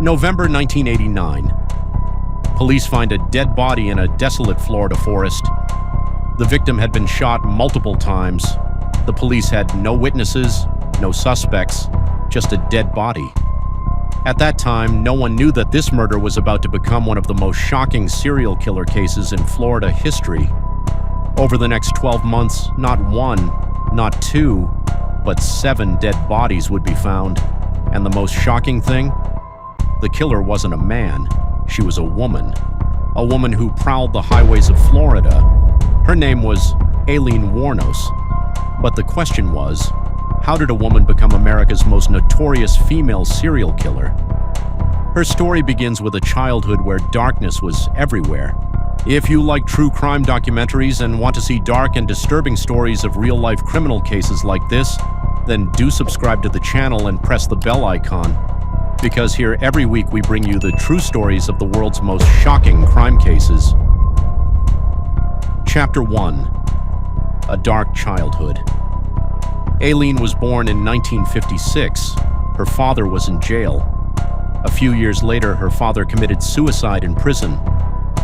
November 1989. Police find a dead body in a desolate Florida forest. The victim had been shot multiple times. The police had no witnesses, no suspects, just a dead body. At that time, no one knew that this murder was about to become one of the most shocking serial killer cases in Florida history. Over the next 12 months, not one, not two, but 7 dead bodies would be found. And the most shocking thing? The killer wasn't a man, she was a woman. A woman who prowled the highways of Florida. Her name was Aileen Wuornos. But the question was, how did a woman become America's most notorious female serial killer? Her story begins with a childhood where darkness was everywhere. If you like true crime documentaries and want to see dark and disturbing stories of real-life criminal cases like this, then do subscribe to the channel and press the bell icon. Because here every week we bring you the true stories of the world's most shocking crime cases. Chapter 1. A Dark Childhood. Aileen was born in 1956. Her father was in jail. A few years later, her father committed suicide in prison.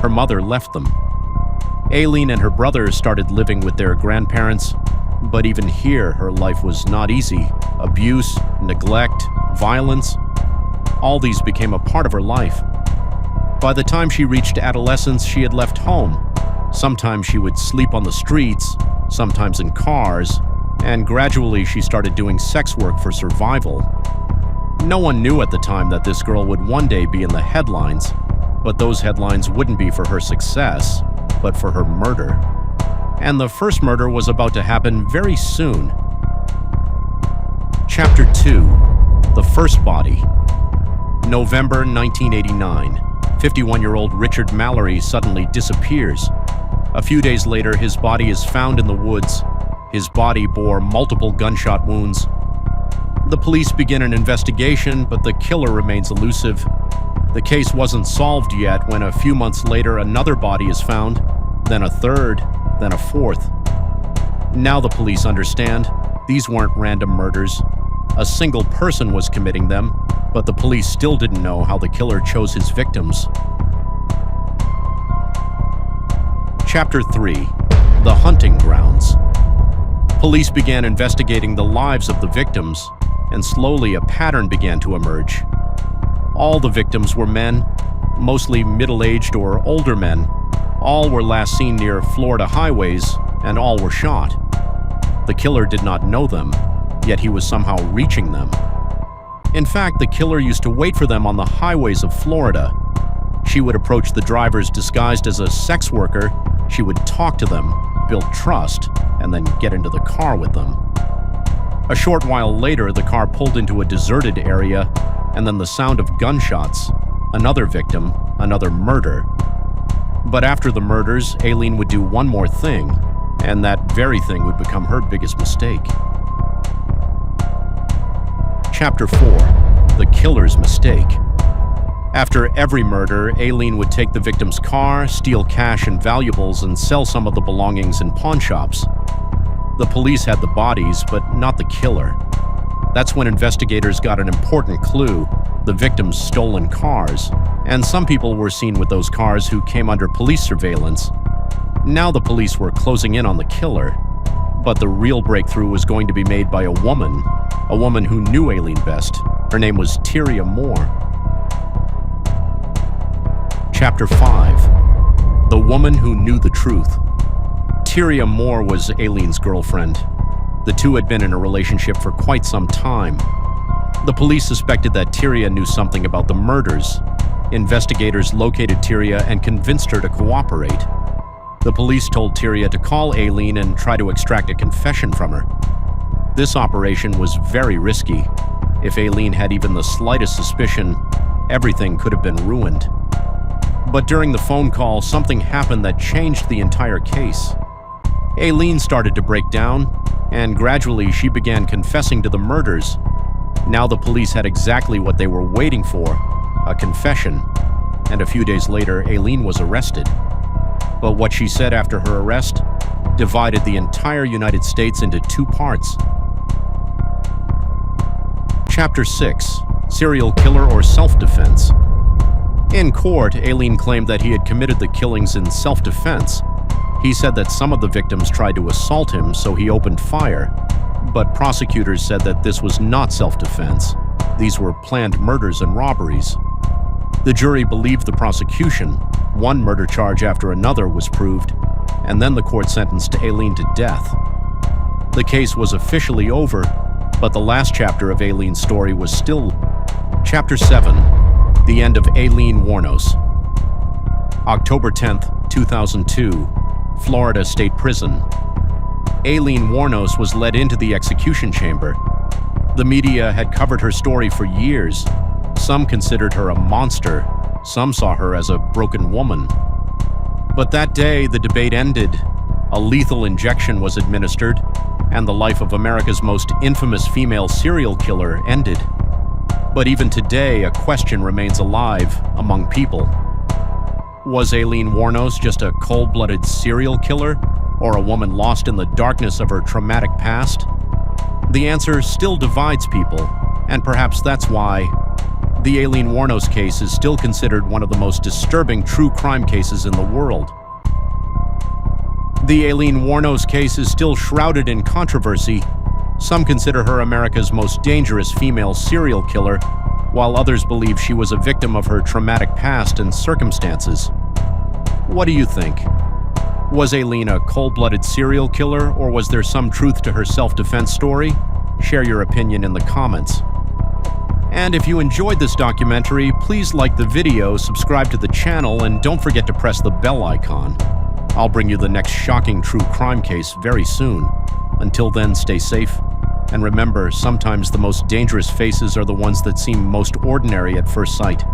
Her mother left them. Aileen and her brother started living with their grandparents, but even here, her life was not easy. Abuse, neglect, violence, all these became a part of her life. By the time she reached adolescence, she had left home. Sometimes she would sleep on the streets, sometimes in cars, and gradually she started doing sex work for survival. No one knew at the time that this girl would one day be in the headlines, but those headlines wouldn't be for her success, but for her murder. And the first murder was about to happen very soon. Chapter 2. The First Body. November 1989. 51-year-old Richard Mallory suddenly disappears. A few days later, his body is found in the woods. His body bore multiple gunshot wounds. The police begin an investigation, but the killer remains elusive. The case wasn't solved yet when a few months later another body is found, then a third, then a fourth. Now the police understand these weren't random murders. A single person was committing them, but the police still didn't know how the killer chose his victims. Chapter 3. The Hunting Grounds. Police began investigating the lives of the victims, and slowly a pattern began to emerge. All the victims were men, mostly middle-aged or older men. All were last seen near Florida highways, and all were shot. The killer did not know them, yet he was somehow reaching them. In fact, the killer used to wait for them on the highways of Florida. She would approach the drivers disguised as a sex worker. She would talk to them, build trust, and then get into the car with them. A short while later, the car pulled into a deserted area, and then the sound of gunshots. Another victim, another murder. But after the murders, Aileen would do one more thing, and that very thing would become her biggest mistake. Chapter 4. The Killer's Mistake. After every murder, Aileen would take the victim's car, steal cash and valuables, and sell some of the belongings in pawn shops. The police had the bodies, but not the killer. That's when investigators got an important clue: the victim's stolen cars. And some people were seen with those cars who came under police surveillance. Now the police were closing in on the killer. But the real breakthrough was going to be made by a woman who knew Aileen best. Her name was Tyria Moore. Chapter 5. The Woman Who Knew the Truth. Tyria Moore was Aileen's girlfriend. The two had been in a relationship for quite some time. The police suspected that Tyria knew something about the murders. Investigators located Tyria and convinced her to cooperate. The police told Tyria to call Aileen and try to extract a confession from her. This operation was very risky. If Aileen had even the slightest suspicion, everything could have been ruined. But during the phone call, something happened that changed the entire case. Aileen started to break down, and gradually she began confessing to the murders. Now the police had exactly what they were waiting for: a confession. And a few days later, Aileen was arrested. But what she said after her arrest divided the entire United States into two parts. Chapter 6. serial killer or self-defense? In court, Aileen claimed that he had committed the killings in self-defense. He said that some of the victims tried to assault him, so he opened fire. But prosecutors said that this was not self-defense. These were planned murders and robberies. The jury believed the prosecution. One murder charge after another was proved, and then the court sentenced Aileen to death. The case was officially over, but the last chapter of Aileen's story was still. Chapter 7. The End of Aileen Wuornos. October 10th, 2002, Florida State Prison. Aileen Wuornos was led into the execution chamber. The media had covered her story for years. Some considered her a monster. Some saw her as a broken woman. But that day, the debate ended. A lethal injection was administered, and the life of America's most infamous female serial killer ended. But even today, a question remains alive among people. Was Aileen Wuornos just a cold-blooded serial killer, or a woman lost in the darkness of her traumatic past? The answer still divides people, and perhaps that's why the Aileen Wuornos case is still considered one of the most disturbing true crime cases in the world. The Aileen Wuornos case is still shrouded in controversy. Some consider her America's most dangerous female serial killer, while others believe she was a victim of her traumatic past and circumstances. What do you think? Was Aileen a cold-blooded serial killer, or was there some truth to her self-defense story? Share your opinion in the comments. And if you enjoyed this documentary, please like the video, subscribe to the channel, and don't forget to press the bell icon. I'll bring you the next shocking true crime case very soon. Until then, stay safe. And remember, sometimes the most dangerous faces are the ones that seem most ordinary at first sight.